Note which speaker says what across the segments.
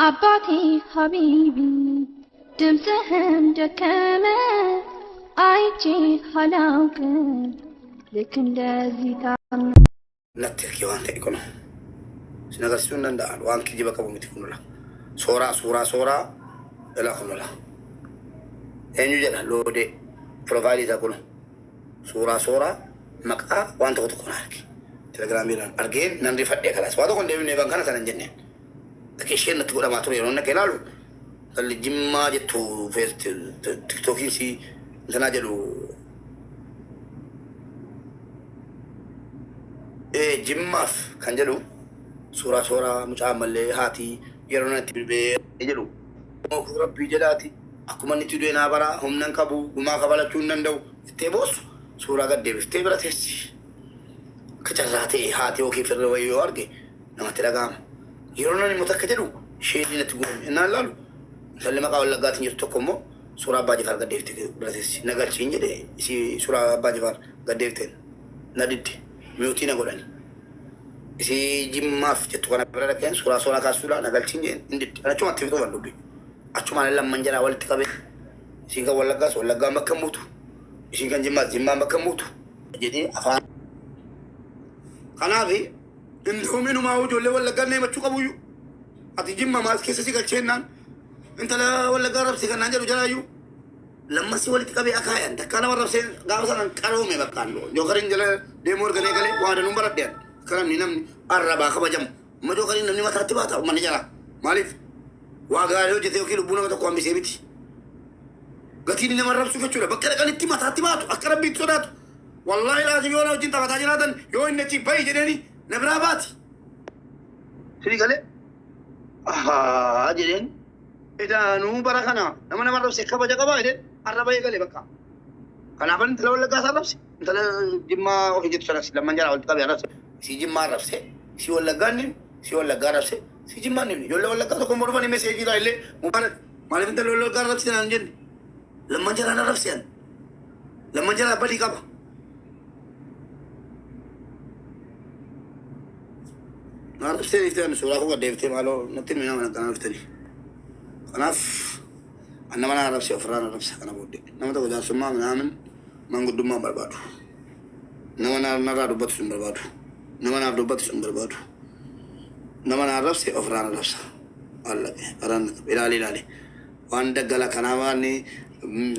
Speaker 1: አባቴ ሀቢቢ ድምፅህን ደከመ አይቼ አላውቅም ልክ እንደዚህ ታም
Speaker 2: ነትልኪ ዋንተ ኢኮኖ ስነገርሱን እንዳል ዋንኪ ጅበቀቡ ምትኩኑላ ሶራ እላኩኑላ ኤኙ ጀላ ሎዴ ፕሮፋይል ይታኩኑ ሶራ መቃ ዋንተ ወጥኩናልኪ ቴሌግራም ይላል አርጌን ነንዲ ፈዴ ከላስ ዋቶ ኮንዴ ምን ባንካና ተነጀነ ተከሽን ነትጎዳ ማትሮ የሆነ ከላሉ ልጅማ ጀቱ ፌስት ቲክቶኪን ሲ ተናጀሉ ጅማፍ ከንጀሉ ሱራ ሙጫ መለ ሃቲ የሮነት ቢቤ ይጀሉ ረቢ ጀዳቲ አኩማን ቲዱና ባራ ሁምነን ከቡ ጉማ ከባላቹ እንደው ተቦስ ሱራ ገደ ብፍቴ ብራቴስ ከጨራቴ ሃቲ ኦኬ ፍረ ወይ ወርጌ ነማተዳጋም የሮነን ሙተከጀሉ ሼዲነት ጉም እናላሉ ሰለማቃ ወለጋት ይርተቆሞ ሱራ ባጅፋር ገደ ብፍቴ ብራቴስ ነገርቺ እንጂ ሲ ሱራ ባጅፋር ገደ ብፍቴ ነድድ ሚውቲ ነገራኒ ሲ ጅማፍ ጀቱ ከነበረ ከን ሱራ ካሱላ ነገርቺ እንጂ እንዴ አቹማ ትብቶ ወንዱቢ አቹማ ለማንጀራ ወልት ከበ ሲጋ ወለጋስ ወለጋ መከሙቱ ሲጋን ጅማ መከሙቱ ጀዲ አፋ ካናቢ እንደውም ነው ማውጆ ለወለጋ ነው መቹ ቀቡዩ አቲ ጅማ ማስከሰ ሲጋቸናን እንተ ለወለጋ ረብሲ ከናንጀሩ ጀራዩ ለማሲ ወልት ከበ አካያን ተካና ወረብሴ ጋውሳን ቀሮሜ በቃሉ ጆከሪን ገለ ዴሞር ገለ ገለ ዋደኑ በረደን ከረም ኒነም አረባ ከበጀም መጆከሪን ነኒ ማታትባታ ማንጀራ ማሊፍ ዋጋሪው ጀቴው ኪሎ ቡና ተቆም ቢሴቢቲ ገቲኒ ነመረብሱ ከቹለ በከለቀልቲ ማታትባቱ አቀረቢት ሶዳቱ والله لازم يونا وجين تفتاجناتن يوين نتي باي جدني نبرابات سيدي قال اجرين اذا نو بركنا لما نمر سكه بجا بايد الرباي قال بقى كان ابن تلو لغا صرفس انت جما وفي جت شرس لما جرى قلت قبل رفس سي جما رفس سي ولا غاني سي ولا غارفس سي جما ني يولا ولا كذا كوم مرفني مسج رايله مبارك ما انت لو لغا رفس نانجن لما جرى رفس لما جرى بدي كبا نعرف تاني سورة هو ديفتي مالو نتين منا من كنا نفتني خلاص أنا ما نعرف شيء فرنا نفسه أنا بودي نما تقول جالس ما من قدوم ما بربادو نما نرى ربط سن بربادو نما نرى ربط سن بربادو نما نعرف شيء فرنا نفسه الله أران إلالي وان دقلا كنا واني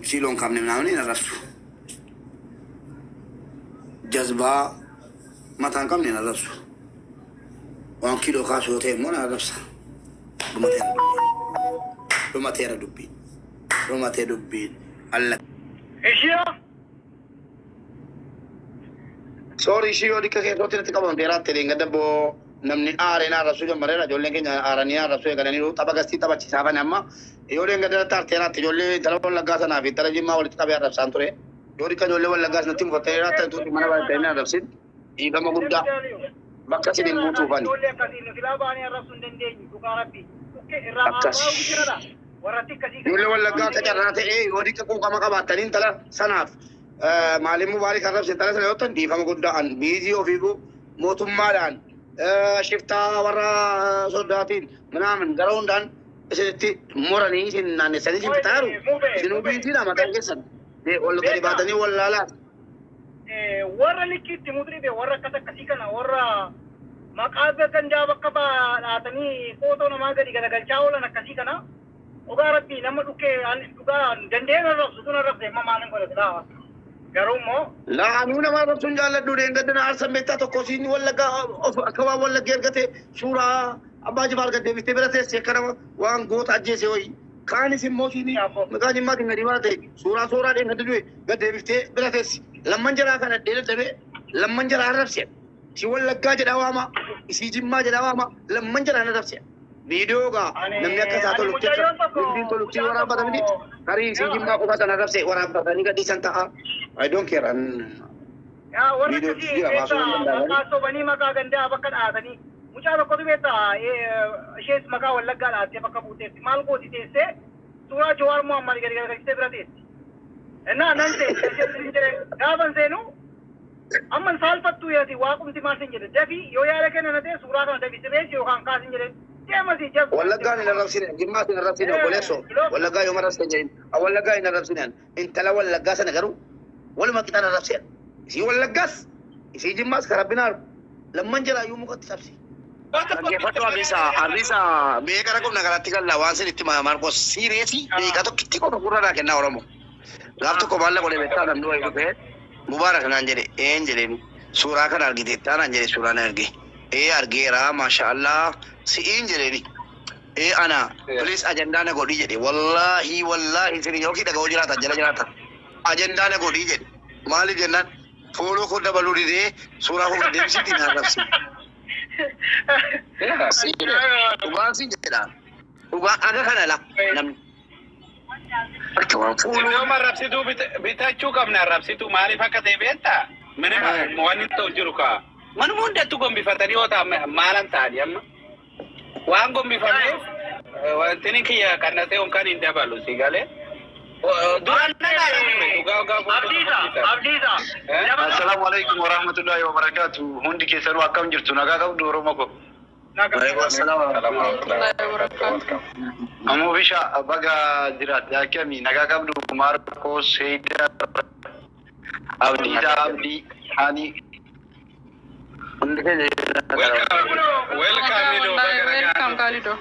Speaker 2: سيلون كامن منامني نرفسو جذبة ما تانكم نرفسو وان كيلو كاسو تي مونا رفسا روما تيرا دوبين الله
Speaker 3: ايشيا
Speaker 2: سوري شيو ديكا كي روتي تكابون تيرا تيرينغا دبو نمني آرينا رسول مريرا جولين كي آرانيا رسول كناني رو تبغستي تبغتي سافن أما يورين كده تار تيرا تجولي تلون لغاسا نافي ترى جيما ولي تكابي رفسان توري يوري كجولي ولا لغاس نتيم فتيرا تنتوري منا باي تيرنا رفسين إذا ما قلنا bakka sidin mutu bani yule wala gata jarrate wadi ka ko kama kabatanin tala sanaf malim mubarak arab se tala sayotan di fam gudda an bizi ofigo motummadan shifta wara sodatin manamen garondan setti morani sinane sadi shiftaru sinu binti na matan kesan de wala gari batani wala la
Speaker 3: warra likiti mudribe warra kata kasikana warra maqabe kan jaba kaba atani foto na magadi gada galchaola na kasikana oga rabbi namma duke an duga dendena rasu tuna rasu mamanan ko da garumo
Speaker 2: la anuna ma rasun jalla dude ngadana ar sameta to kosin wala ga akawa wala gergate sura abaji barga de bite berate sekara wan got ajje se hoy kani simosini magaji ma ngari wate sura de ngadu gade bite berate lamman jara kana dele tabe lamman jara arabse si wala gaje dawama si jimma dawama lamman jara arabse video ga namne ka sato lukte din to lukti wara badani kari si jimma ko bata arabse wara badani ga disanta I don't care an
Speaker 3: ya warra kasi ka so bani maka ganda bakan adani muchalo ko beta shes maka wala gala te baka bute mal ko dite sura jawar muhammad gari gari te brate enna nante gaban zenu amman sal pattu yati waqum ti masin jere defi yo yare ken na te sura kan defi se yo kan kasin jere
Speaker 2: ولا قال إن الرسول جماعة الرسول وبوليسو ولا قال يوم الرسول ولا قال إن الرسول أنت لا ولا قاس أنا قالوا ولا ما كتان الرسول يسي ولا قاس يسي جماعة كربنا لما جرى يوم قد سبسي فتوى أريسا بيكاركم نقرأتك اللوان سنتما ماركوس سيريسي بيكاتو كتكو نقرأ كنا ورمو غابتو كمالا قولي بيتا نمدو ايكو مبارك نانجري انجري سورة كان أرجي تيتا نانجري سورة نرجي أرجي را ما شاء الله سين جريني أنا بليس أجندة نقولي جدي والله سيني يوكي تقول جراتا جراتا أجندة نقولي جدي مالي جنان فولو كودا بلوري دي سورة كودا دي سيتي نارفسي وبان سين جدا وبان أنا كنا لا نم
Speaker 4: Nama rapsitu bitachuu qabna rapsitu maaliif akka ta'e beektaa? Mana waan ta'u jiru kaa. Manuma hundattuu gombifatanii yoo ta'an maalan ta'ani amma. Waan gombifameef wanti ni kiyya kannatee kan hin dabalu si galee. Duraan
Speaker 3: Abdiisa.
Speaker 4: Assalaamu alaikum warahmatullahi wabarakatuh. Hundi keessanuu akkam jirtu nagaa qabdu Oromoo ko. Amoo bisha baga jiraat akkamii nagaa qabdu Maarkos Heydar Abdii Hani
Speaker 5: welcome Kalido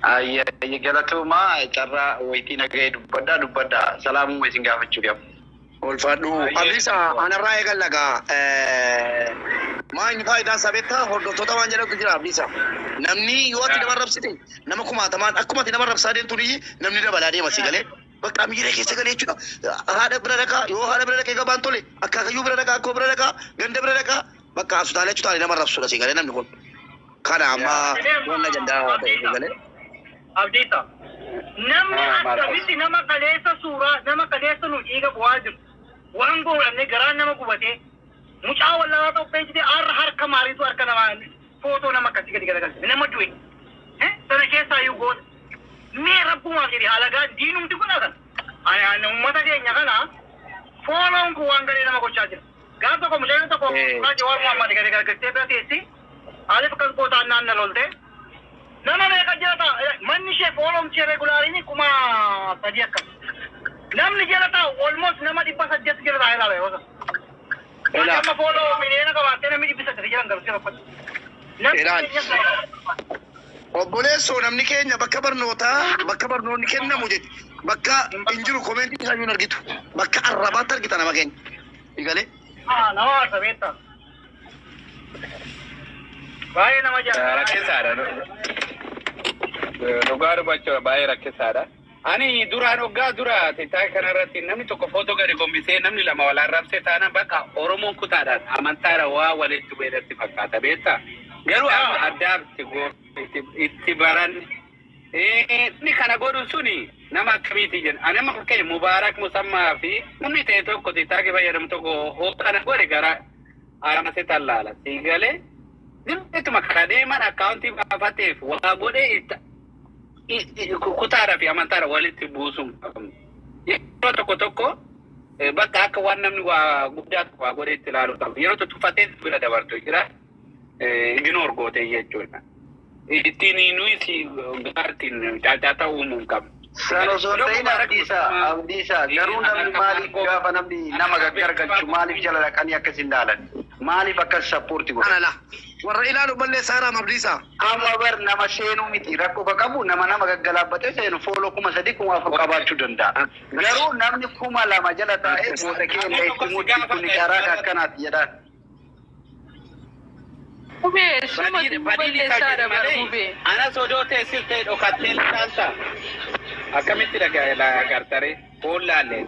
Speaker 4: ayya galatuma carra wayti nagaa dubbadda salaamu weesin gaafachuu qaba
Speaker 2: olfadhu abisa anarraa eegallaga maal faayidaa sabetta hordoftoota waan jedhamtu jira abisa namni yoo ati nama rabsite nama kumaatamaan akkuma ati nama rabsaa deemtu namni dabalaa deema si galee bakka miira keessa galee jechuudha haadha bira dhaqaa yoo haadha bira dhaqee gabaan tole akaakayyuu bira dhaqaa akkoo bira dhaqaa ganda bira dhaqaa bakka asutaalee jechuudha nama rabsuudha si galee namni kun kana amma wanna jandaa ta'e si galee
Speaker 3: Abdiisa. Namni akkamitti nama kaleessa suuraa nama kaleessa nu dhiiga bu'aa jiru. Waan goonamne garaan nama gubatee mucaa wallaalaa tokko ejjite harka maaliitu harka namaa footoo nama akkasii gadi galagalche nama du'e. Sana keessaa iyyuu goota. Mee rabbumaa jedhe halagaa diinumti kun hakan. Ani uummata keenya kana fooloon kun waan galee nama gochaa jira. Gaaf tokko mucaan tokko suuraa Jawaar Muhammad gadi galagalchee bira teessi. Haaliif akkas gootaan naanna lolte. Nama meeqa jirata manni ishee foolomchee regulaariini kuma sadii akkas. Namni jirata almost nama 800 jirata ilaala yoo ta'u. Nama fooloo miliyoona qabaattee namni 800 jiran garuu sirriitti.
Speaker 2: obboleessoo namni keenya bakka barnoonni kennamu jechuudha bakka injiru koomeentii isaa yoo argitu bakka arrabaatti argita nama keenya eegalee.
Speaker 3: Nama haasa beektaa. Baay'ee nama jaalladha.
Speaker 4: Rakkisaadha. Dhugaa dubbachuudha baay'ee rakkisaadha. Ani duraan hoggaa dura titaa kanarratti namni tokko footoo gadi gombisee namni lama wal arrabsee taana bakka Oromoon kutaadhaan amantaadha waa walitti beedatti fakkaata beektaa. Garuu amma addaatti itti baranne. Inni kana godhu suni nama akkamiiti jenna. Nama fakkeenya Mubaarak Musammaa fi namni ta'e tokko titaa fayyadamu tokko kana godhe gara aramase tallaala. Siigalee ittuma kana deeman akkaawuntii baafateef waa godhee kutaadhaa fi amantaadha walitti buusuun qabamu. Yeroo tokko bakka akka waan namni waa guddaa waa godhee itti ilaalu qabu. Yeroo tuffatee bira dabartu jira ignore gootee jechuudha. Ittiin nuyi gaartiin caacaataa uumuu qabna.
Speaker 6: San osoo ta'in abdiisa garuu namni maaliif gaafa namni nama gaggargalchu maaliif jala dhaqanii akkas hin dhaalan maaliif akkas sappoorti godhan.
Speaker 2: Warra ilaalu balleessaa raam abdiisa.
Speaker 6: Amma bar nama seenuu miti rakkoo qabu nama gaggalaabatee seenu fooloo 3,000 4,000 qabaachuu danda'a. Garuu namni 2,000 jala taa'ee goota keenya itti mudhii kun karaa akkanaati jedhaan.
Speaker 5: Ube, suma balleessaadha bara ube.
Speaker 4: Ana sodoo teessistee dhokattee laalta. Akkamitti agartare foon laallee.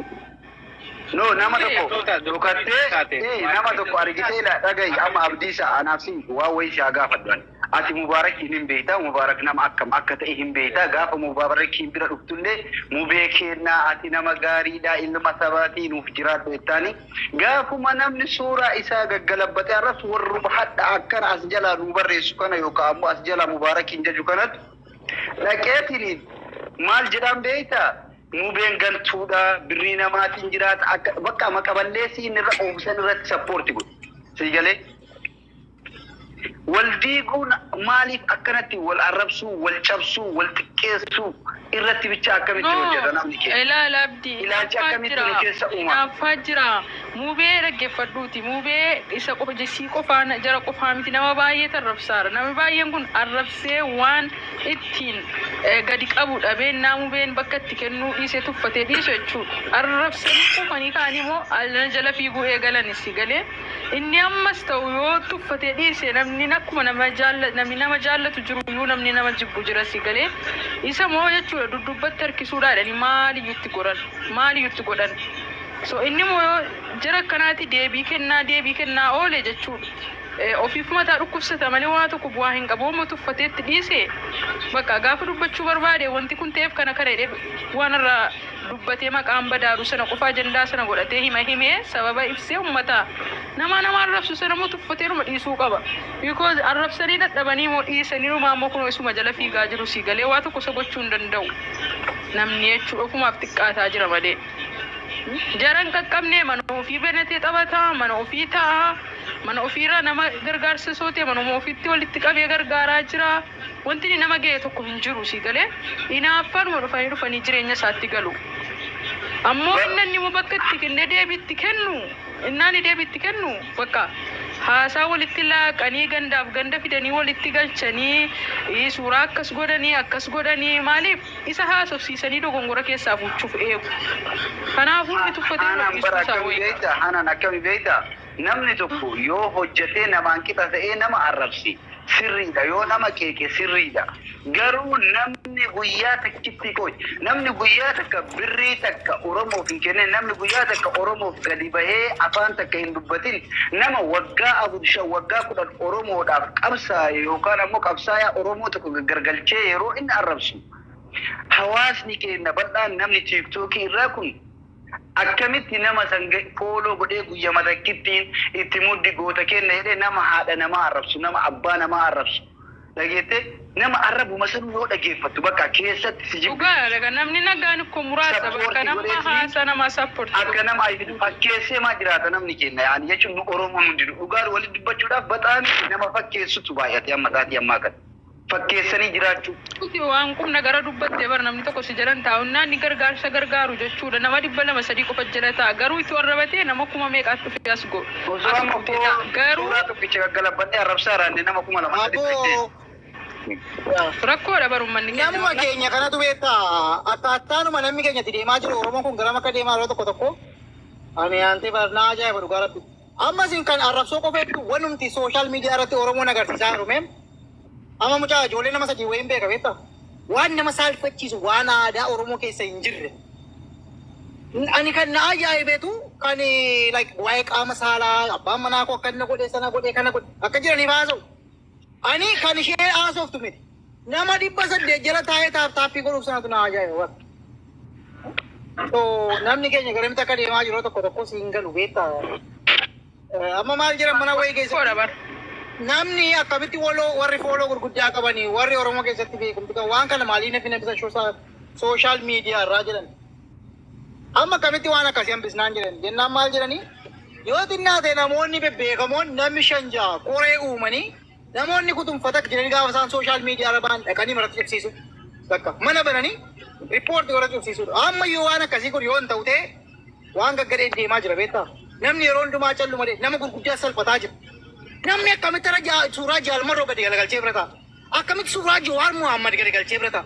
Speaker 6: No, nama tokko dhokattee nama tokko argitee dhagahi amma abdiisa anaaf siin waa wayii isaa gaafadhan. Ati Mubaarak hin beektaa Mubaarak nama akkam akka ta'e hin beektaa gaafa Mubaarak bira dhuftullee mubeekennaa ati nama gaariidhaa ilma sabaatii nuuf jiraatu jettaani gaafuma namni suuraa isaa gaggalabbatee arras warra hadha akkana as jalaa nu barreessu kana yookaan ammoo as jalaa Mubaarak hin jaju kanatti dhaqeetiin maal jedhaan beektaa mubeen galtuudha birrii namaatiin jiraata akka bakka maqaballeessii inni irra oomsan irratti sappoorti godhu si galee. والديقون مالي أكنتي والعربسو والشبسو والتكيسو irratti bicha akkamitti hojjeta namni kee
Speaker 5: ilaala abdii
Speaker 6: ilaalchi akkamitti nu keessa uuma
Speaker 5: naaffaa jira muubee dhaggeeffadhuuti muubee isa qofa jessii qofaan jara qofaa miti nama baay'ee tarrabsaara nama baay'een kun arrabsee waan ittiin gadi qabu dhabeen muubeen bakka itti kennuu dhiisee tuffatee dhiisu jechuudha arrabsanii qofanii kaan immoo alana jala fiiguu eegalanis galee inni ammas ta'u yoo tuffatee dhiise namni akkuma nama jaallatu jiru iyyuu namni nama jibbu jira si galee isa moo jechuudha duddubatti harkisuudhaadhani maaliyyutti godhan so inni moo jara akkanaati deebii kennaa oole jechuudha ofiif mataa dhukkubsata malee waa tokko bu'aa hin qabu amma tuffateetti dhiise bakka gaafa dubbachuu barbaade wanti kun ta'eef kana jedhee waan irraa dubbatee maqaan badaaru sana qofaa ajandaa sana godhatee himee sababa ibsee ummata nama arrabsu sana moo tuffatee numa dhiisuu qaba because arrabsanii dadhabanii moo dhiisanii numa ammoo kun isuma jala fiigaa jiru si galee waa tokko isa gochuu hin danda'u namni jechuudha ofumaaf xiqqaataa jira malee jaran qaqqabnee mana ofii banatee taphataa mana ofii ta'a mana ofiirraa nama gargaarsa sootee manuma ofiitti walitti qabee gargaaraa jira wanti nama ga'e tokko hin jiru si galee inaaffanuma dhufanii jireenya isaatti galu ammoo inni immoo bakka itti kennee deebiitti kennu bakka haasaa walitti laaqanii gandaaf ganda fidanii walitti galchanii suuraa akkas godhanii maaliif isa haasofsiisanii dogongora keessaa fuuchuuf eegu kanaafuu inni tuffatee
Speaker 6: isaa wayita hanan akkami beeyta namni tokko yoo hojjetee namaan qixa ta'ee nama arrabsi sirriidha yoo nama keeke sirriidha garuu namni guyyaa takkitti namni guyyaa takka birrii takka oromoof hin kenne namni guyyaa takka oromoof gadi bahee afaan takka hin dubbatin nama waggaa 4 waggaa 10 oromoodhaaf qabsaa'e yookaan ammoo qabsaa'aa oromoo tokko gargalchee yeroo inni arrabsu hawaasni keenya bal'aan namni tiiktookii irraa kun akkamitti nama sange fooloo godhee guyyaa madakkittiin itti muddi goota kenna jedhee nama haadha nama arrabsu nama abbaa nama arrabsu dhageette nama arrabu masan yoo dhageeffattu bakka keessatti si jibbu
Speaker 5: dhugaa namni nagaan ko muraasa bakka nama haasa nama support
Speaker 6: akka nama fakkeessee maa jiraata namni keenya yaani jechuun nu oromoon hundi dhugaa walitti dubbachuudhaaf baxaan nama fakkeessutu baay'ate amma taati ammaa kana fakkeessanii jiraachuu.
Speaker 5: Waan qubna gara dubbattee bar namni tokko si jalan taa'unnaan ni gargaarsa gargaaru jechuudha nama 200 qofa jala ta'a garuu itti warrabatee nama 1000 dhufe as go.
Speaker 6: Garuu tokkicha gaggalabbadhee arrabsaa raanne nama 2000
Speaker 5: rakkoodha barummanni
Speaker 3: namuma keenya kanatu beektaa akkaataanuma namni keenyatti deemaa jiru oromoon kun gara makka deemaa yeroo tokko ani aantee barnaa ajaa'iba dhugaa rabbi amma isin kan arrabsoo qofeettu wanumti sooshaal miidiyaa irratti oromoon agarsiisaa jiru amma mucaa ijoollee nama sadii wayiin beeka beektaa waan nama saalfachiisu waan aadaa oromoo keessa hin jirre ani kan na ajaa'ibeetu kan like waa'ee qaama saalaa abbaan manaa koo akka inni godhe sana godhe kana godhe akka jiraniif haasa'u ani kan ishee haasoftu miti nama 800 jala taa'ee taappii godhuuf sanatu na ajaa'iba so namni keenya garamitti akka deemaa jiru tokko siin galu beektaa amma maal jiran mana wayii keessa namni akkamitti warri fooloo gurguddaa qabanii warri oromoo keessatti beekumti qabu waan kana maaliin nafina bisa sooshaal miidiyaa irraa jedhan amma akkamitti waan akkasii hambisnaan jedhan jennaan maal jedhanii yoo xinnaa ta'e namoonni bebbeekamoon namni 5 qoree uumanii namoonni kutunfata jedhanii gaafa isaan sooshaal miidiyaa irra ba'an dhaqanii maratti cibsiisu bakka mana bananii riippoortii warra cibsiisudha amma yoo waan akkasii kun yoo hin ta'u ta'e waan gaggadhee deemaa jira beektaa namni yeroo hundumaa callu malee nama gurguddaa salphataa jira namni akkamitti suuraa jaalmarroo gadi galagalchee bira ta'a akkamitti suuraa Jawaar Muhammad gadi galchee bira ta'a.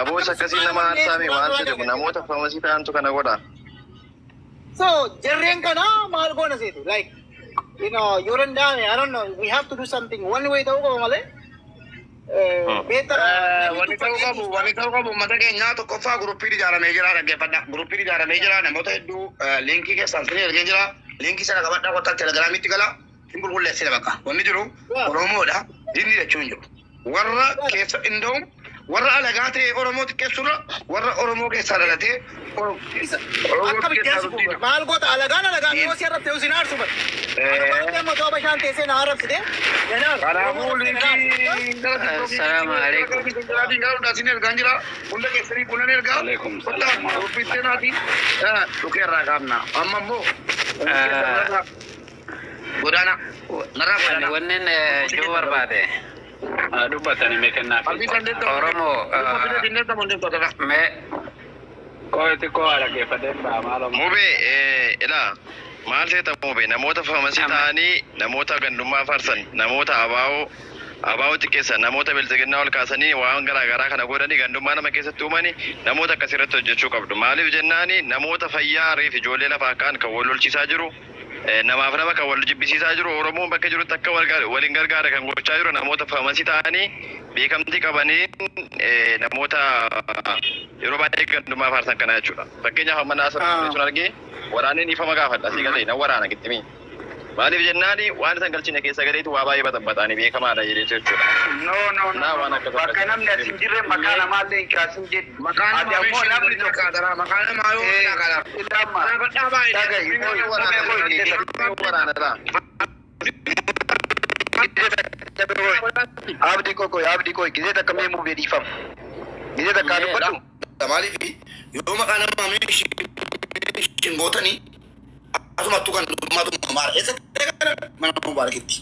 Speaker 7: Boos akkasii nama haasa'ame maal jedhamu namoota faamasii ta'antu kana godha.
Speaker 3: So jarreen kana maal goona seetu like you know you're in down I don't know we have to do something one way ta'uu qaba malee.
Speaker 2: Wanni ta'uu qabu mata keenyaa tokkoffaa guruppii ijaaramee jira dhaggeeffadha guruppii ijaaramee jira namoota hedduu liinkii keessaan sinii ergee jira liinkii sana qabadhaa kottaa telegiraamiitti gala. Timbul bulle sila baka. Wani jiru Oromoo da jinni da ciwon jiru. Warra keessa indoo warra alagaatee Oromoo xiqqeessurra warra Oromoo keessa dhalatee
Speaker 3: akka bitteessu maal goota alagaan yoo si arrabte usin aarsu bar. Amma too bashaan teessee na arrabsite.
Speaker 2: Kanaafuu linkii
Speaker 7: Assalamu alaikum.
Speaker 2: Garuudhaa sin ergaan jira. Hunda keessanii kunan ergaa. Kottaa ruffistee naati. Dhukeerraa qabna. Amma immoo. Godana.
Speaker 4: Wannan joo barbaade. Dubbatani mee kennaa fi Oromoo mee kooti koo dhaggeeffatee maaloo
Speaker 7: Mubee ilaa maal seeta mubee namoota faamasii ta'anii namoota gandummaa farsan namoota abaa'oo xiqqeessan namoota bilisiginnaa ol kaasanii waan garaagaraa kana godhanii gandummaa nama keessatti uumanii namoota akkasirratti hojjechuu qabdu. Maaliif jennaani namoota fayyaa reef ijoollee lafaa kaan kan wal lolchiisaa jiru. Namaaf nama kan wal jibbisiisaa jiru Oromoon bakka jirutti akka waliin gargaara kan gochaa jiru namoota faamasii ta'anii beekamtii qabanii namoota yeroo baay'ee gandummaa faarsan kana jechuudha. Fakkeenyaaf amma naasirratti sun argee waraaneen ifama gaafadha asii galee na waraana gittimii. Maaliif jennaani waan isaan galchine keessa galeetu waa baay'ee baxaxaanii beekamaadha jedheetu jechuudha.
Speaker 6: No. Bakka namni as hin jirre maqaa namaallee hin kaasin jedhu. Maqaa namaa namni tokko maqaa namaa yoo dhaqala. Abdi koi gizee takka mee mubee dhiifama. Gizee takka dubbadhu.
Speaker 2: Maaliif yoo maqaa namaa hin gootanii asumattuu kan dhummaatu maara eessa mana mubaarakitti.